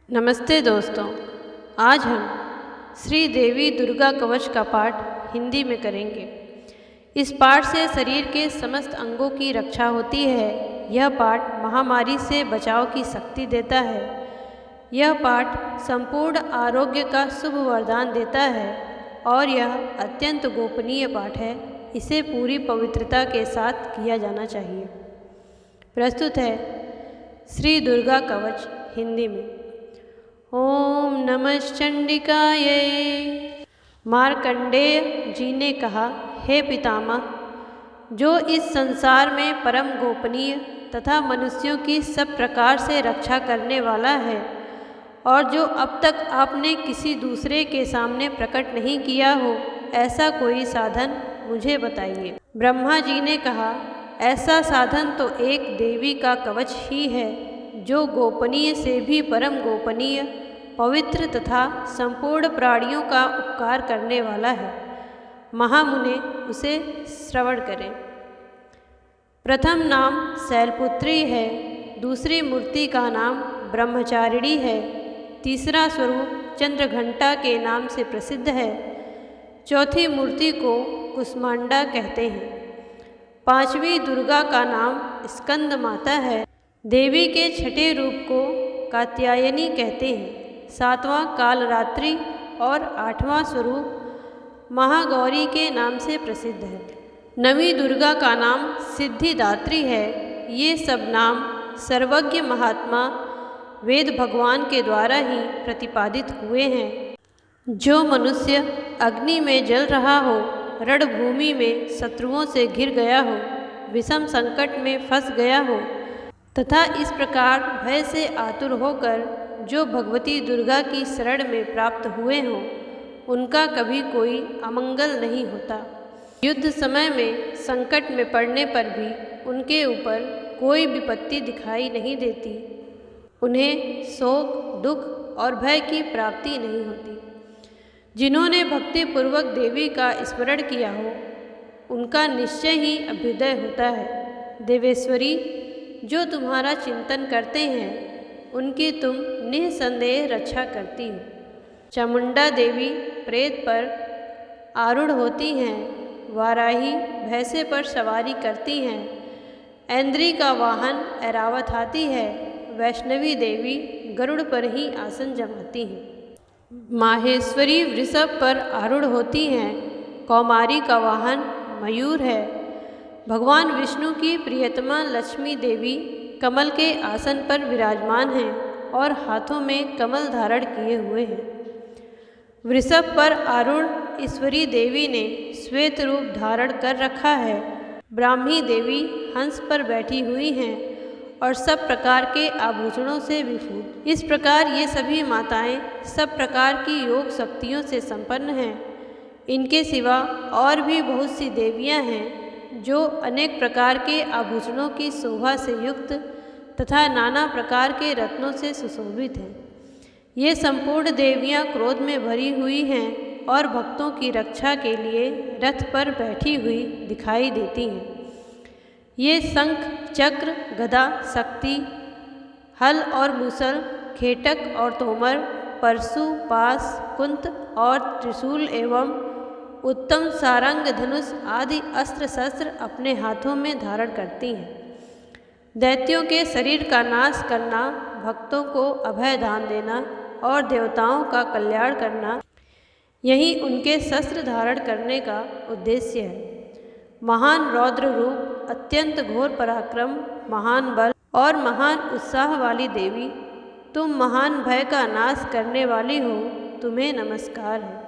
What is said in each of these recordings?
नमस्ते दोस्तों, आज हम श्री देवी दुर्गा कवच का पाठ हिंदी में करेंगे। इस पाठ से शरीर के समस्त अंगों की रक्षा होती है। यह पाठ महामारी से बचाव की शक्ति देता है। यह पाठ संपूर्ण आरोग्य का शुभ वरदान देता है और यह अत्यंत गोपनीय पाठ है। इसे पूरी पवित्रता के साथ किया जाना चाहिए। प्रस्तुत है श्री दुर्गा कवच हिंदी में। ओम नमः चंडिकाये। मार्कंडेय जी ने कहा, हे पितामह, जो इस संसार में परम गोपनीय तथा मनुष्यों की सब प्रकार से रक्षा करने वाला है और जो अब तक आपने किसी दूसरे के सामने प्रकट नहीं किया हो, ऐसा कोई साधन मुझे बताइए। ब्रह्मा जी ने कहा, ऐसा साधन तो एक देवी का कवच ही है, जो गोपनीय से भी परम गोपनीय, पवित्र तथा संपूर्ण प्राणियों का उपकार करने वाला है। महामुने उसे श्रवण करें। प्रथम नाम शैलपुत्री है, दूसरी मूर्ति का नाम ब्रह्मचारिणी है, तीसरा स्वरूप चंद्रघंटा के नाम से प्रसिद्ध है, चौथी मूर्ति को कुष्मांडा कहते हैं, पांचवी दुर्गा का नाम स्कंद माता है, देवी के छठे रूप को कात्यायनी कहते हैं, सातवां कालरात्रि और आठवां स्वरूप महागौरी के नाम से प्रसिद्ध है। नवीं दुर्गा का नाम सिद्धिदात्री है। ये सब नाम सर्वज्ञ महात्मा वेद भगवान के द्वारा ही प्रतिपादित हुए हैं। जो मनुष्य अग्नि में जल रहा हो, रणभूमि में शत्रुओं से घिर गया हो, विषम संकट में फंस गया हो तथा इस प्रकार भय से आतुर होकर जो भगवती दुर्गा की शरण में प्राप्त हुए हों, उनका कभी कोई अमंगल नहीं होता। युद्ध समय में संकट में पड़ने पर भी उनके ऊपर कोई विपत्ति दिखाई नहीं देती। उन्हें शोक, दुख और भय की प्राप्ति नहीं होती। जिन्होंने भक्तिपूर्वक देवी का स्मरण किया हो, उनका निश्चय ही अभ्युदय होता है। देवेश्वरी, जो तुम्हारा चिंतन करते हैं, उनकी तुम निःसंदेह रक्षा करती हो। चामुंडा देवी प्रेत पर आरूढ़ होती हैं, वाराही भैंसे पर सवारी करती हैं, ऐन्द्री का वाहन ऐरावत हाथी है, वैष्णवी देवी गरुड़ पर ही आसन जमाती हैं, माहेश्वरी वृषभ पर आरूढ़ होती हैं, कौमारी का वाहन मयूर है, भगवान विष्णु की प्रियतमा लक्ष्मी देवी कमल के आसन पर विराजमान हैं और हाथों में कमल धारण किए हुए हैं। वृषभ पर आरूढ़ ईश्वरी देवी ने श्वेत रूप धारण कर रखा है। ब्राह्मी देवी हंस पर बैठी हुई हैं और सब प्रकार के आभूषणों से विभूत। इस प्रकार ये सभी माताएं सब प्रकार की योग शक्तियों से संपन्न हैं। इनके सिवा और भी बहुत सी देवियां हैं, जो अनेक प्रकार के आभूषणों की शोभा से युक्त तथा नाना प्रकार के रत्नों से सुशोभित हैं। ये संपूर्ण देवियां क्रोध में भरी हुई हैं और भक्तों की रक्षा के लिए रथ पर बैठी हुई दिखाई देती हैं। ये शंख, चक्र, गदा, शक्ति, हल और मूसल, खेटक और तोमर, परशु, पास, कुंत और त्रिशूल एवं उत्तम सारंग, धनुष आदि अस्त्र शस्त्र अपने हाथों में धारण करती हैं। दैत्यों के शरीर का नाश करना, भक्तों को अभय दान देना और देवताओं का कल्याण करना, यही उनके शस्त्र धारण करने का उद्देश्य है। महान रौद्र रूप, अत्यंत घोर पराक्रम, महान बल और महान उत्साह वाली देवी, तुम महान भय का नाश करने वाली हो, तुम्हें नमस्कार है।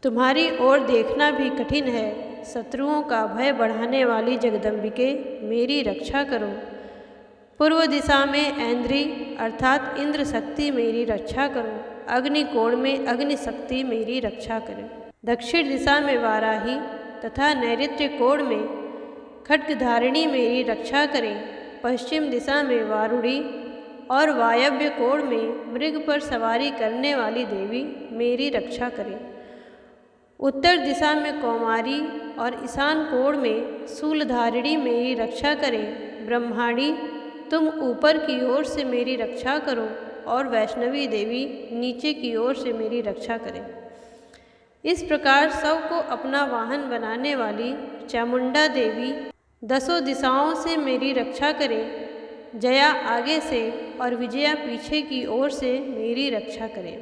तुम्हारी ओर देखना भी कठिन है। शत्रुओं का भय बढ़ाने वाली जगदम्बिके, मेरी रक्षा करो। पूर्व दिशा में ऐन्द्री अर्थात इंद्र शक्ति मेरी रक्षा करो। अग्निकोण में अग्नि शक्ति मेरी रक्षा करें। दक्षिण दिशा में वाराही तथा नैऋत्य कोण में खड्गधारिणी मेरी रक्षा करें। पश्चिम दिशा में वारुणी और वायव्य कोण में मृग पर सवारी करने वाली देवी मेरी रक्षा करें। उत्तर दिशा में कौमारी और ईशान कोण में शूलधारिणी मेरी रक्षा करें। ब्रह्माणी, तुम ऊपर की ओर से मेरी रक्षा करो और वैष्णवी देवी नीचे की ओर से मेरी रक्षा करें। इस प्रकार सब को अपना वाहन बनाने वाली चामुंडा देवी दसों दिशाओं से मेरी रक्षा करें। जया आगे से और विजया पीछे की ओर से मेरी रक्षा करें।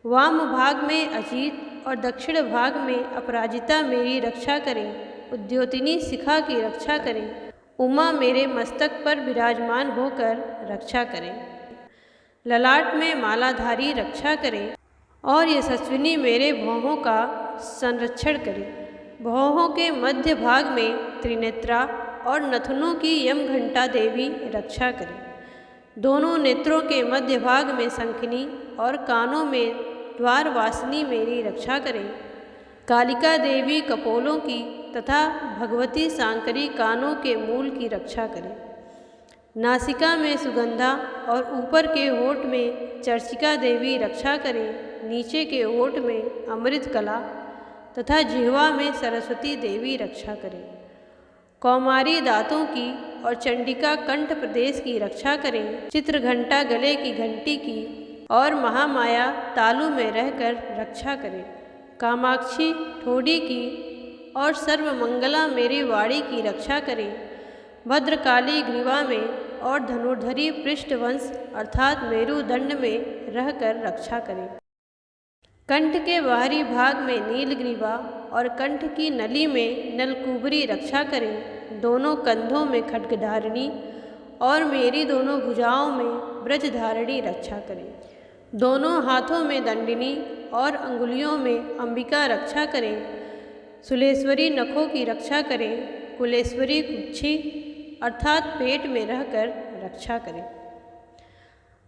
वाम भाग में अजीत और दक्षिण भाग में अपराजिता मेरी रक्षा करें। उद्योतिनी शिखा की रक्षा करें। उमा मेरे मस्तक पर विराजमान होकर रक्षा करें। ललाट में मालाधारी रक्षा करें और यशस्विनी मेरे भौहों का संरक्षण करें। भौहों के मध्य भाग में त्रिनेत्रा और नथुनों की यमघंटा देवी रक्षा करें। दोनों नेत्रों के मध्य भाग में शंखिनी और कानों में द्वारवासिनी मेरी रक्षा करें। कालिका देवी कपोलों की तथा भगवती सांकरी कानों के मूल की रक्षा करें। नासिका में सुगंधा और ऊपर के होठ में चर्चिका देवी रक्षा करें। नीचे के होठ में अमृत कला तथा जिह्वा में सरस्वती देवी रक्षा करें। कौमारी दांतों की और चंडिका कंठ प्रदेश की रक्षा करें। चित्रघंटा गले की घंटी की और महामाया तालु में रहकर रक्षा करें। कामाक्षी ठोड़ी की और सर्वमंगला मेरी वाणी की रक्षा करें। भद्रकाली ग्रीवा में और धनुर्धरी पृष्ठवंश अर्थात मेरुदंड में रहकर रक्षा करें। कंठ के बाहरी भाग में नीलग्रीवा और कंठ की नली में नलकुबरी रक्षा करें। दोनों कंधों में खड्गधारिणी और मेरी दोनों भुजाओं में ब्रजधारिणी रक्षा करें। दोनों हाथों में दंडिनी और अंगुलियों में अंबिका रक्षा करें। सुलेश्वरी नखों की रक्षा करें। कुलेश्वरी कुक्षी अर्थात पेट में रहकर रक्षा करें।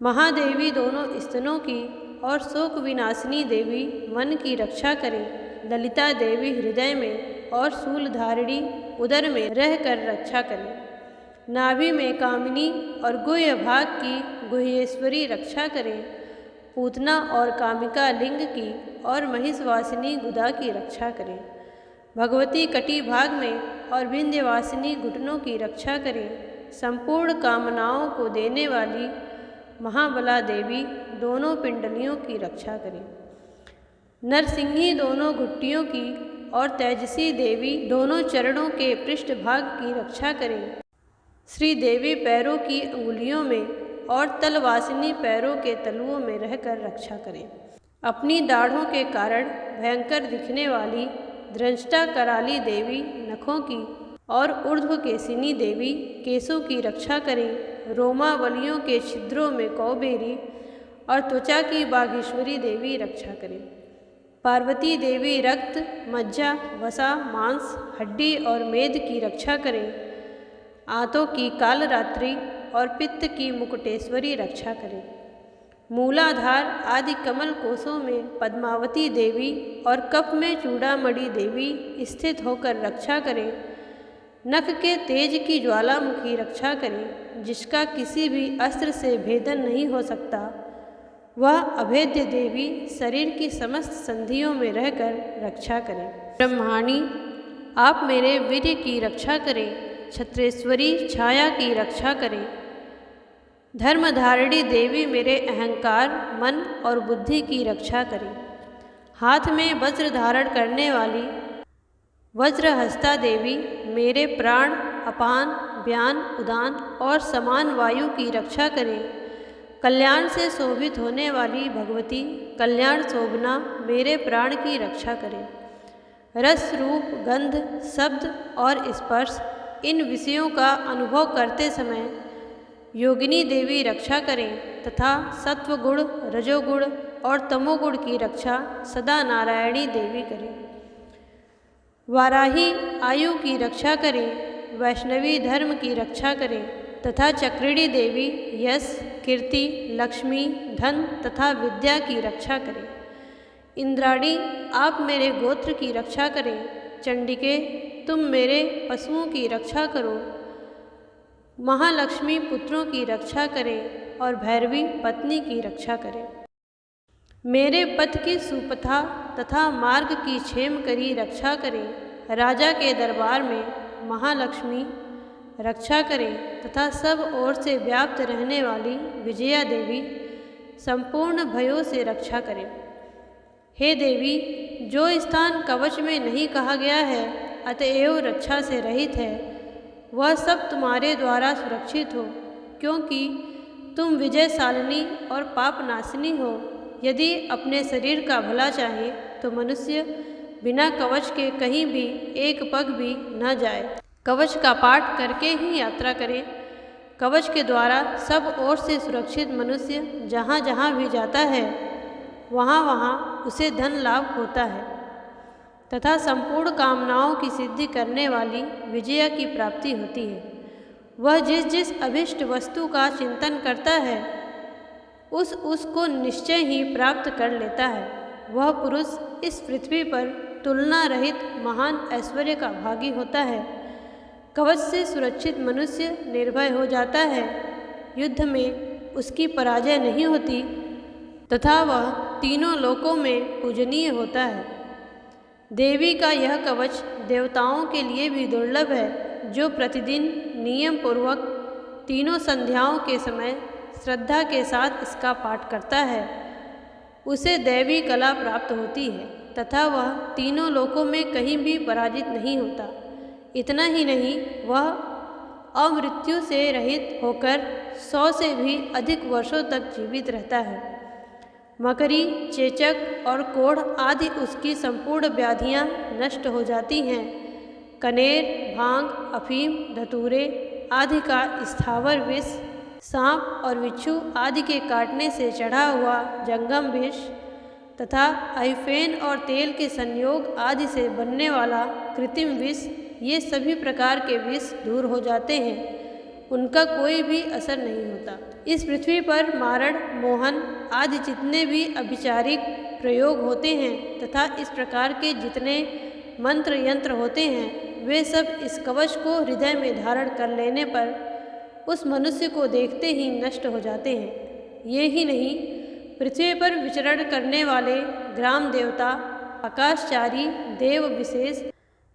महादेवी दोनों स्तनों की और शोक विनाशिनी देवी मन की रक्षा करें। ललिता देवी हृदय में और शूलधारिणी उदर में रहकर रक्षा करें। नाभि में कामिनी और गुह्य भाग की गुह्येश्वरी रक्षा करें। पूतना और कामिका लिंग की और महिषवासिनी गुदा की रक्षा करें। भगवती कटी भाग में और विंध्यवासिनी घुटनों की रक्षा करें। संपूर्ण कामनाओं को देने वाली महाबला देवी दोनों पिंडलियों की रक्षा करें। नरसिंही दोनों घुट्टियों की और तेजसी देवी दोनों चरणों के पृष्ठभाग की रक्षा करें। श्री देवी पैरों की अंगुलियों में और तलवासिनी पैरों के तलुओं में रहकर रक्षा करें। अपनी दाढ़ों के कारण भयंकर दिखने वाली दृष्टा कराली देवी नखों की और ऊर्ध्व केसिनी देवी केशों की रक्षा करें। रोमावलियों के छिद्रों में कौबेरी और त्वचा की बाघेश्वरी देवी रक्षा करें। पार्वती देवी रक्त, मज्जा, वसा, मांस, हड्डी और मेद की रक्षा करें। आंतों की कालरात्रि और पित्त की मुकुटेश्वरी रक्षा करें। मूलाधार आदि कमल कोशों में पद्मावती देवी और कफ में चूड़ामणि देवी स्थित होकर रक्षा करें। नख के तेज की ज्वालामुखी रक्षा करें, जिसका किसी भी अस्त्र से भेदन नहीं हो सकता। वह अभेद्य देवी शरीर की समस्त संधियों में रहकर रक्षा करें। ब्रह्माणी आप मेरे वीर्य की रक्षा करें। छत्रेश्वरी छाया की रक्षा करें। धर्मधारिणी देवी मेरे अहंकार, मन और बुद्धि की रक्षा करें। हाथ में वज्र धारण करने वाली वज्रहस्ता देवी मेरे प्राण, अपान, व्यान, उदान और समान वायु की रक्षा करें। कल्याण से शोभित होने वाली भगवती कल्याण शोभना मेरे प्राण की रक्षा करें। रस, रूप, गंध, शब्द और स्पर्श इन विषयों का अनुभव करते समय योगिनी देवी रक्षा करें तथा सत्वगुण, रजोगुण और तमोगुण की रक्षा सदा नारायणी देवी करें। वाराही आयु की रक्षा करें। वैष्णवी धर्म की रक्षा करें तथा चक्रिणी देवी यश, कीर्ति, लक्ष्मी, धन तथा विद्या की रक्षा करें। इंद्राणी आप मेरे गोत्र की रक्षा करें। चंडिके तुम मेरे पशुओं की रक्षा करो। महालक्ष्मी पुत्रों की रक्षा करें और भैरवी पत्नी की रक्षा करें। मेरे पथ की सुपथा तथा मार्ग की क्षेम करी रक्षा करें। राजा के दरबार में महालक्ष्मी रक्षा करें तथा सब ओर से व्याप्त रहने वाली विजया देवी संपूर्ण भयों से रक्षा करे। हे देवी, जो स्थान कवच में नहीं कहा गया है अतएव रक्षा से रहित है, वह सब तुम्हारे द्वारा सुरक्षित हो, क्योंकि तुम विजयशालिनी और पापनाशिनी हो। यदि अपने शरीर का भला चाहे तो मनुष्य बिना कवच के कहीं भी एक पग भी न जाए, कवच का पाठ करके ही यात्रा करे। कवच के द्वारा सब ओर से सुरक्षित मनुष्य जहाँ जहाँ भी जाता है वहाँ वहाँ उसे धन लाभ होता है तथा संपूर्ण कामनाओं की सिद्धि करने वाली विजय की प्राप्ति होती है। वह जिस जिस अभिष्ट वस्तु का चिंतन करता है उसको निश्चय ही प्राप्त कर लेता है। वह पुरुष इस पृथ्वी पर तुलना रहित महान ऐश्वर्य का भागी होता है। कवच से सुरक्षित मनुष्य निर्भय हो जाता है, युद्ध में उसकी पराजय नहीं होती तथा वह तीनों लोकों में पूजनीय होता है। देवी का यह कवच देवताओं के लिए भी दुर्लभ है, जो प्रतिदिन नियम पूर्वक तीनों संध्याओं के समय श्रद्धा के साथ इसका पाठ करता है, उसे दैवी कला प्राप्त होती है तथा वह तीनों लोकों में कहीं भी पराजित नहीं होता। इतना ही नहीं, वह अमृत्यु से रहित होकर 100 से भी अधिक वर्षों तक जीवित रहता है। मकरी, चेचक और कोढ़ आदि उसकी संपूर्ण व्याधियाँ नष्ट हो जाती हैं। कनेर, भांग, अफीम, धतूरे आदि का स्थावर विष, सांप और बिच्छू आदि के काटने से चढ़ा हुआ जंगम विष तथा आइफेन और तेल के संयोग आदि से बनने वाला कृत्रिम विष, ये सभी प्रकार के विष दूर हो जाते हैं, उनका कोई भी असर नहीं होता। इस पृथ्वी पर मारण, मोहन आदि जितने भी अभिचारिक प्रयोग होते हैं तथा इस प्रकार के जितने मंत्र यंत्र होते हैं, वे सब इस कवच को हृदय में धारण कर लेने पर उस मनुष्य को देखते ही नष्ट हो जाते हैं। ये ही नहीं, पृथ्वी पर विचरण करने वाले ग्राम देवता, आकाशचारी देव विशेष,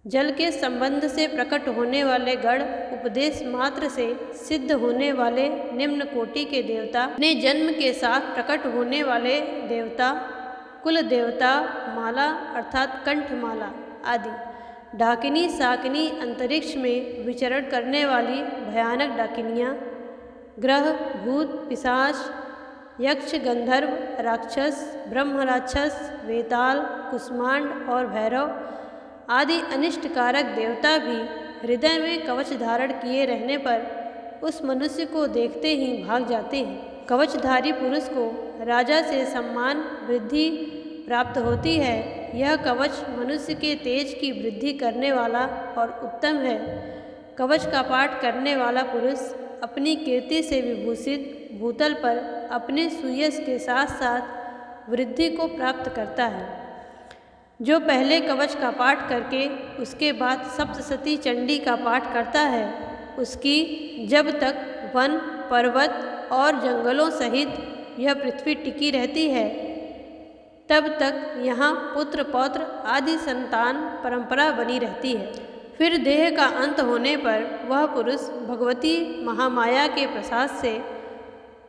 जल के संबंध से प्रकट होने वाले गण, उपदेश मात्र से सिद्ध होने वाले निम्न कोटि के देवता, अपने जन्म के साथ प्रकट होने वाले देवता, कुल देवता, माला अर्थात कंठमाला आदि, डाकिनी साकिनी अंतरिक्ष में विचरण करने वाली भयानक डाकिनियाँ, ग्रह, भूत, पिशाच, यक्ष, गंधर्व, राक्षस, ब्रह्म राक्षस, वेताल, कुष्मांड और भैरव आदि अनिष्टकारक देवता भी हृदय में कवच धारण किए रहने पर उस मनुष्य को देखते ही भाग जाते हैं। कवचधारी पुरुष को राजा से सम्मान वृद्धि प्राप्त होती है। यह कवच मनुष्य के तेज की वृद्धि करने वाला और उत्तम है। कवच का पाठ करने वाला पुरुष अपनी कीर्ति से विभूषित भूतल पर अपने सुयश के साथ साथ वृद्धि को प्राप्त करता है। जो पहले कवच का पाठ करके उसके बाद सप्तशती चंडी का पाठ करता है, उसकी जब तक वन, पर्वत और जंगलों सहित यह पृथ्वी टिकी रहती है, तब तक यहाँ पुत्र पौत्र आदि संतान परंपरा बनी रहती है। फिर देह का अंत होने पर वह पुरुष भगवती महामाया के प्रसाद से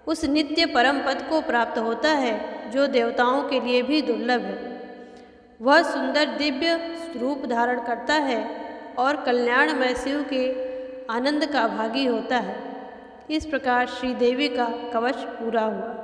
उस नित्य परम पद को प्राप्त होता है, जो देवताओं के लिए भी दुर्लभ है। वह सुंदर दिव्य रूप धारण करता है और कल्याणमय शिव के आनंद का भागी होता है। इस प्रकार श्रीदेवी का कवच पूरा हुआ।